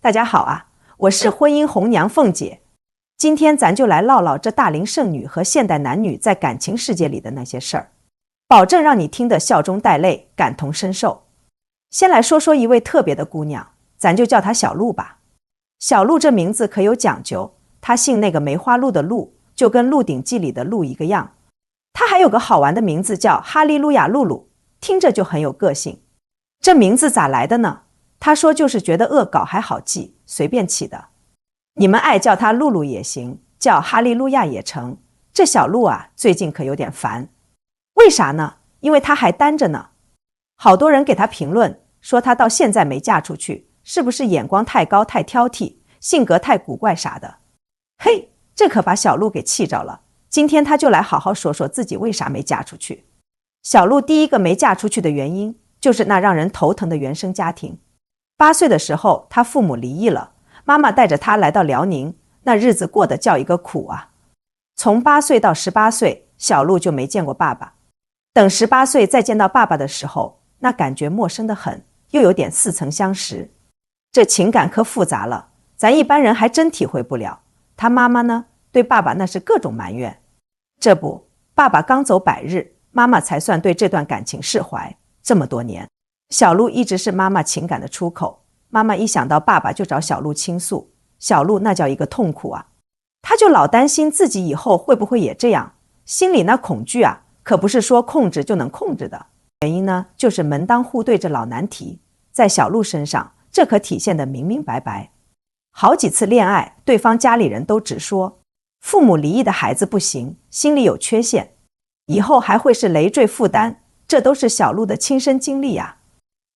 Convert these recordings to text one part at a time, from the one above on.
大家好啊，我是婚姻红娘凤姐。今天咱就来唠唠这大龄剩女和现代男女在感情世界里的那些事儿，保证让你听得笑中带泪，感同身受。先来说说一位特别的姑娘，咱就叫她小鹿吧。小鹿这名字可有讲究，她姓那个梅花鹿的鹿，就跟《鹿鼎记》里的鹿一个样。她还有个好玩的名字叫哈利路亚露露，听着就很有个性。这名字咋来的呢？她说就是觉得恶搞还好记，随便起的。你们爱叫她露露也行，叫哈利路亚也成。这小鹿啊，最近可有点烦。为啥呢？因为她还单着呢。好多人给她评论，说她到现在没嫁出去，是不是眼光太高太挑剔，性格太古怪啥的。嘿，这可把小鹿给气着了。今天她就来好好说说自己为啥没嫁出去。小鹿第一个没嫁出去的原因，就是那让人头疼的原生家庭。8岁的时候，她父母离异了，妈妈带着她来到辽宁，那日子过得叫一个苦啊。从8岁到18岁，小鹿就没见过爸爸。等18岁再见到爸爸的时候，那感觉陌生得很，又有点似曾相识。这情感可复杂了，咱一般人还真体会不了。他妈妈呢，对爸爸那是各种埋怨。这不，爸爸刚走100日，妈妈才算对这段感情释怀。这么多年，小鹿一直是妈妈情感的出口。妈妈一想到爸爸就找小鹿倾诉，小鹿那叫一个痛苦啊。她就老担心自己以后会不会也这样，心里那恐惧啊，可不是说控制就能控制的。原因呢，就是门当户对这老难题，在小鹿身上，这可体现得明明白白。好几次恋爱，对方家里人都直说，父母离异的孩子不行，心理有缺陷，以后还会是累赘负担，这都是小鹿的亲身经历啊。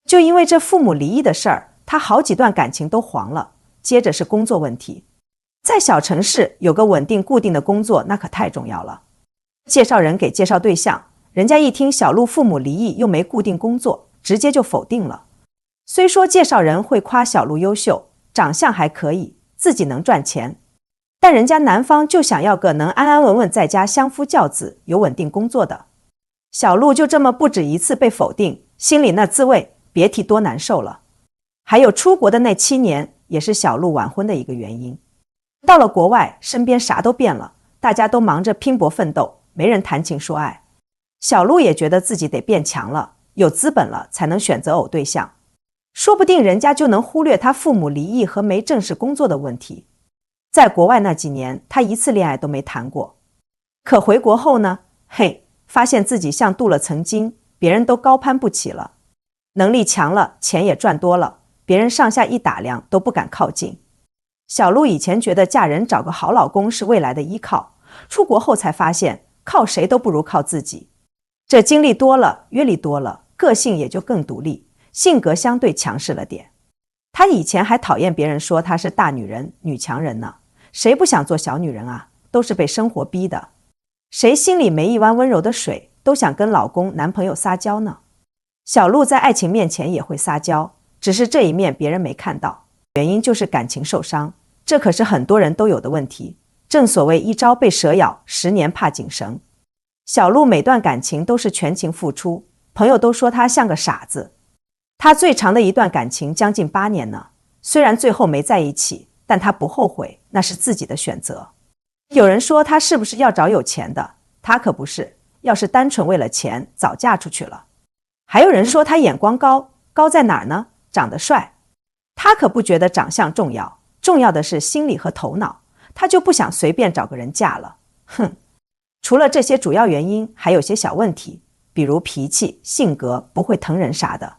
就因为这父母离异的事儿，他好几段感情都黄了。接着是工作问题，在小城市有个稳定固定的工作，那可太重要了。介绍人给介绍对象，人家一听小鹿父母离异又没固定工作，直接就否定了。虽说介绍人会夸小鹿优秀，长相还可以，自己能赚钱，但人家男方就想要个能安安稳稳在家相夫教子，有稳定工作的。小鹿就这么不止一次被否定，心里那滋味别提多难受了。还有出国的那7年，也是小鹿晚婚的一个原因。到了国外，身边啥都变了，大家都忙着拼搏奋斗，没人谈情说爱。小鹿也觉得自己得变强了，有资本了才能选择偶对象，说不定人家就能忽略他父母离异和没正式工作的问题。在国外那几年，他一次恋爱都没谈过。可回国后呢，发现自己像镀了层金，别人都高攀不起了。能力强了，钱也赚多了，别人上下一打量都不敢靠近。小鹿以前觉得嫁人找个好老公是未来的依靠，出国后才发现靠谁都不如靠自己。这经历多了，阅历多了，个性也就更独立，性格相对强势了点。他以前还讨厌别人说他是大女人、女强人呢，谁不想做小女人啊？都是被生活逼的。谁心里没一湾温柔的水，都想跟老公、男朋友撒娇呢？小鹿在爱情面前也会撒娇，只是这一面别人没看到，原因就是感情受伤，这可是很多人都有的问题。正所谓一朝被蛇咬，10年怕井绳。小鹿每段感情都是全情付出，朋友都说他像个傻子。他最长的一段感情将近8年呢，虽然最后没在一起，但他不后悔，那是自己的选择。有人说他是不是要找有钱的，他可不是，要是单纯为了钱，早嫁出去了。还有人说他眼光高，高在哪儿呢？长得帅。他可不觉得长相重要，重要的是心理和头脑，他就不想随便找个人嫁了。除了这些主要原因，还有些小问题，比如脾气、性格，不会疼人啥的。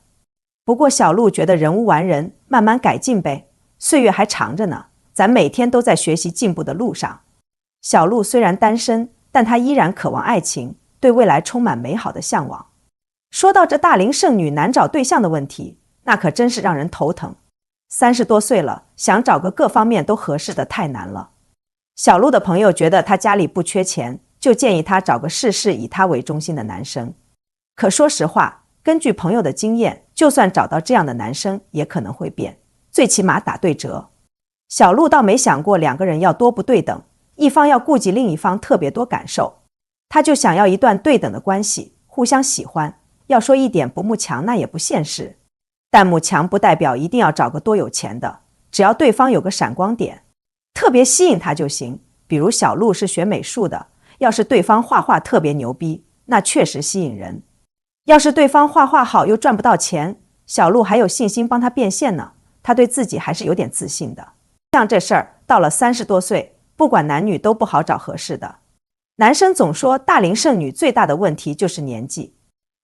不过小鹿觉得人无完人，慢慢改进呗，岁月还长着呢，咱每天都在学习进步的路上。小鹿虽然单身，但她依然渴望爱情，对未来充满美好的向往。说到这大龄剩女难找对象的问题，那可真是让人头疼。30多岁了，想找个各方面都合适的太难了。小鹿的朋友觉得她家里不缺钱，就建议她找个事事以她为中心的男生。可说实话，根据朋友的经验，就算找到这样的男生，也可能会变，最起码打对折。小鹿倒没想过2个人要多不对等，一方要顾及另一方特别多感受，他就想要一段对等的关系，互相喜欢。要说一点不慕强，那也不现实。但慕强不代表一定要找个多有钱的，只要对方有个闪光点，特别吸引他就行。比如小鹿是学美术的，要是对方画画特别牛逼，那确实吸引人。要是对方画画好又赚不到钱，小鹿还有信心帮他变现呢，他对自己还是有点自信的。像这事儿到了30多岁，不管男女都不好找合适的。男生总说大龄剩女最大的问题就是年纪。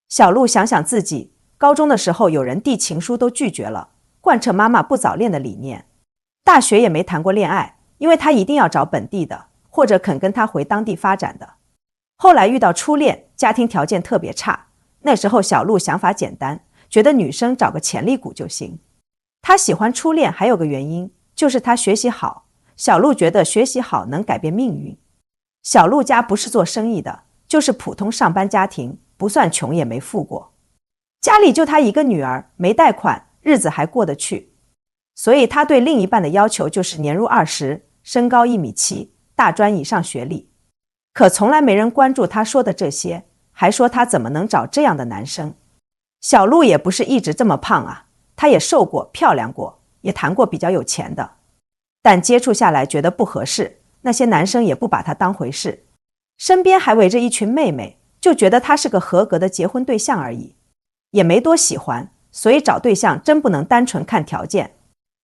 小鹿想想自己，高中的时候有人递情书都拒绝了，贯彻妈妈不早恋的理念。大学也没谈过恋爱，因为他一定要找本地的，或者肯跟他回当地发展的。后来遇到初恋，家庭条件特别差，那时候小鹿想法简单，觉得女生找个潜力股就行。他喜欢初恋还有个原因，就是他学习好，小鹿觉得学习好能改变命运。小鹿家不是做生意的，就是普通上班家庭，不算穷也没富过。家里就他一个女儿，没贷款，日子还过得去。所以他对另一半的要求就是年入20，身高1.7米，大专以上学历。可从来没人关注他说的这些，还说他怎么能找这样的男生。小鹿也不是一直这么胖啊，他也瘦过，漂亮过，也谈过比较有钱的。但接触下来觉得不合适，那些男生也不把他当回事，身边还围着一群妹妹，就觉得他是个合格的结婚对象而已，也没多喜欢。所以找对象真不能单纯看条件，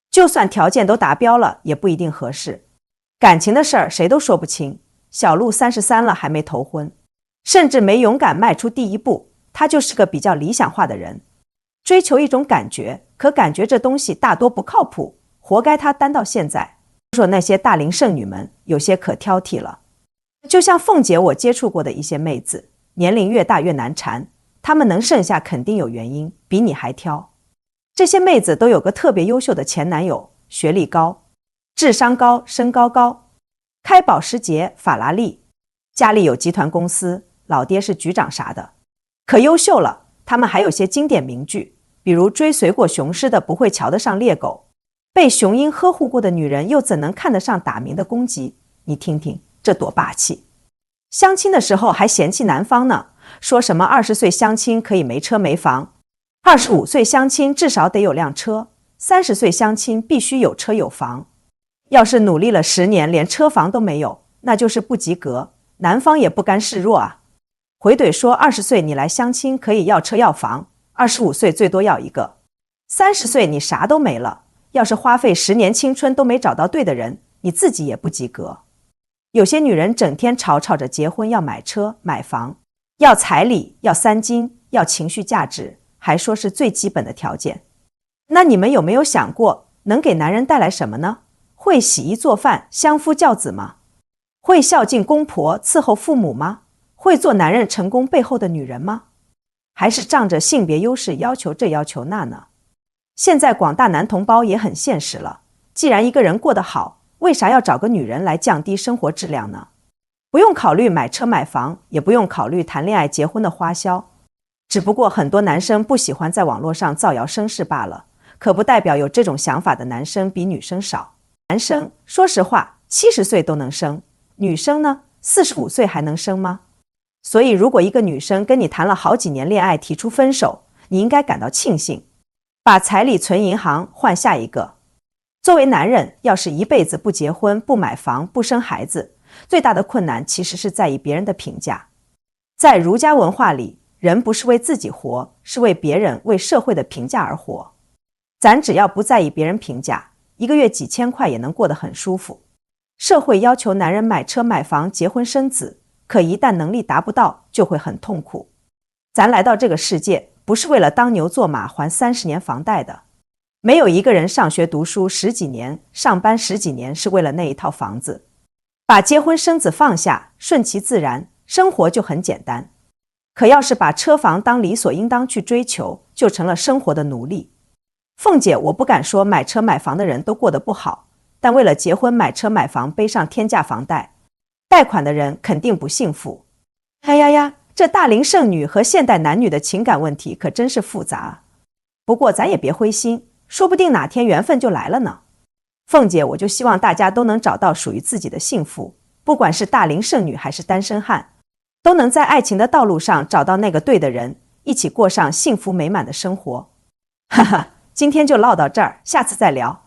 就算条件都达标了，也不一定合适。感情的事儿谁都说不清。小鹿33了还没头婚，甚至没勇敢迈出第一步。他就是个比较理想化的人，追求一种感觉，可感觉这东西大多不靠谱，活该他单到现在。说那些大龄剩女们有些可挑剔了，就像凤姐我接触过的一些妹子，年龄越大越难缠，她们能剩下肯定有原因，比你还挑。这些妹子都有个特别优秀的前男友，学历高，智商高，身高高，开保时捷、法拉利，家里有集团公司，老爹是局长啥的，可优秀了。他们还有些经典名句，比如追随过雄狮的不会瞧得上猎狗，被雄鹰呵护过的女人又怎能看得上打鸣的公鸡？你听听，这多霸气！相亲的时候还嫌弃男方呢，说什么20岁相亲可以没车没房，25岁相亲至少得有辆车，30岁相亲必须有车有房。要是努力了10年连车房都没有，那就是不及格，男方也不甘示弱啊。回怼说20岁你来相亲可以要车要房，25岁最多要一个，30岁你啥都没了，要是花费10年青春都没找到对的人，你自己也不及格。有些女人整天吵着结婚要买车买房，要彩礼，要3金，要情绪价值，还说是最基本的条件。那你们有没有想过能给男人带来什么呢？会洗衣做饭相夫教子吗？会孝敬公婆伺候父母吗？会做男人成功背后的女人吗？还是仗着性别优势要求这要求那呢？现在广大男同胞也很现实了，既然一个人过得好，为啥要找个女人来降低生活质量呢？不用考虑买车买房，也不用考虑谈恋爱结婚的花销，只不过很多男生不喜欢在网络上造谣生事罢了，可不代表有这种想法的男生比女生少。男生说实话70岁都能生，女生呢45岁还能生吗？所以如果一个女生跟你谈了好几年恋爱提出分手，你应该感到庆幸，把彩礼存银行换下一个。作为男人，要是一辈子不结婚不买房不生孩子，最大的困难其实是在意别人的评价。在儒家文化里，人不是为自己活，是为别人为社会的评价而活。咱只要不在意别人评价，一个月几千块也能过得很舒服。社会要求男人买车买房结婚生子，可一旦能力达不到，就会很痛苦。咱来到这个世界，不是为了当牛做马还30年房贷的。没有一个人上学读书10几年，上班10几年是为了那一套房子。把结婚生子放下，顺其自然，生活就很简单。可要是把车房当理所应当去追求，就成了生活的奴隶。凤姐，我不敢说买车买房的人都过得不好，但为了结婚买车买房背上天价房贷，贷款的人肯定不幸福。哎呀呀，这大龄剩女和现代男女的情感问题可真是复杂。不过咱也别灰心，说不定哪天缘分就来了呢。凤姐，我就希望大家都能找到属于自己的幸福，不管是大龄剩女还是单身汉，都能在爱情的道路上找到那个对的人，一起过上幸福美满的生活。哈哈，今天就唠到这儿，下次再聊。